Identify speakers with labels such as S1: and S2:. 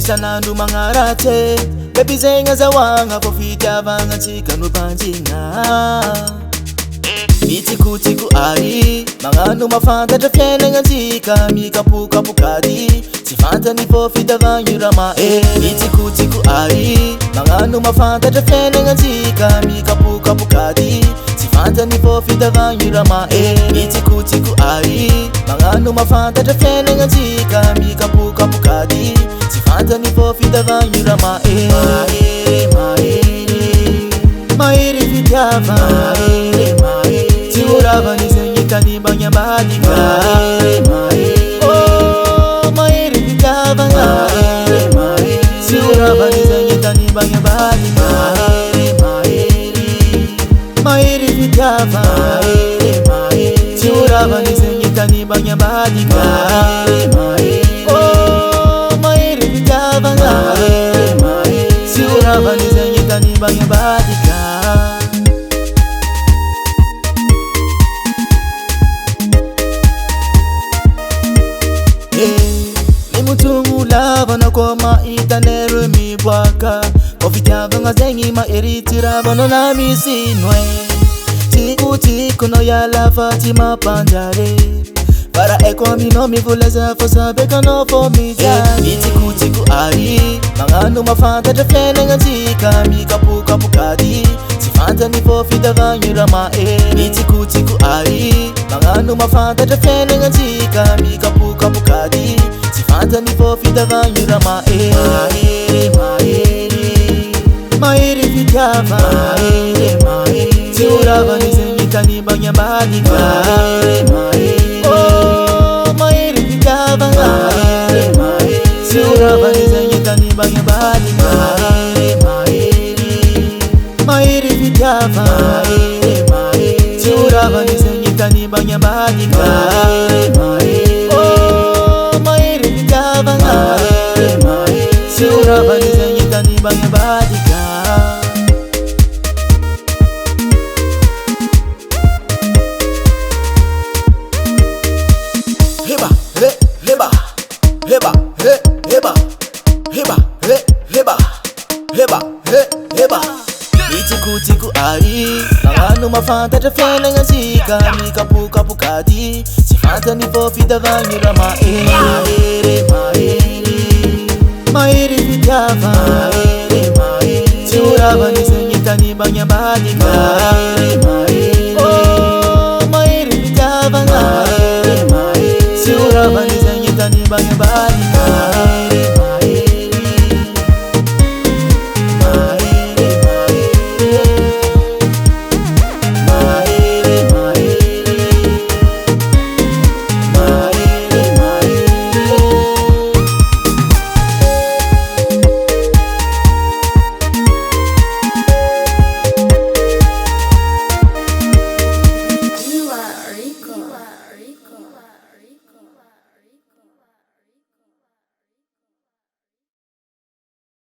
S1: Sanando mangarate baby zenga zawanga pofitiavanga tsika no panjina mitsikutiku ari magnano mafantatra fiainagna antsika mikapokapokady tsy fantany fofitavagny rama mitsikutiku ari magnano mafantatra fiainagna antsika mikapokapokady tsy fantany fofitavagny rama mitsikutiku ari magnano mafantatra fiainagna antsika mikapokapokady tsy fantany fofitavagny rama mahery fitiava tsy horavany zegny tanimbagny ambadika mahery fitiavagna tsy horavany zegny tanimbagny ambadika mahery fitiava tsy horavany zegny tanimbagny ambadika mahery fitiavagna tsy horavany zegny tanimbagny ambadika lavana ko mahitanereo miboaka fofitiavagna zegny maheritsiravana na misy noe tikotiko no iala fa tsy mampanjare fara eko aminao mivolaza fo sabekanao fo mijaly mitsikotiko ari magnano mafantatra fiainagna antsika mikapokapokady tsy fantany fofitavagny rama mitsikotiko ari magnano mafantatra fiainagna antsika mikapokapokady tsy fantany fofitavagny rama mahery fitiava tsy horavany zegny tanimbagny ambadika mahery fitiavagna tsy horavany zegny tanimbagny ambadika mahery fitiava tsy horavany zegny tanimbagny ambadika mahery fitiavagna tsy horavany zegny tanimbagny ambadika mitsikutiku ari magnano mafantatra fiainagna antsika mikapokapokady tsy fantany fofitavagny rama mahery fitiava tsy horavany zegny tanimbagny ambadika mahery fitiavagna tsy horavany zegny tanimbagny ambadika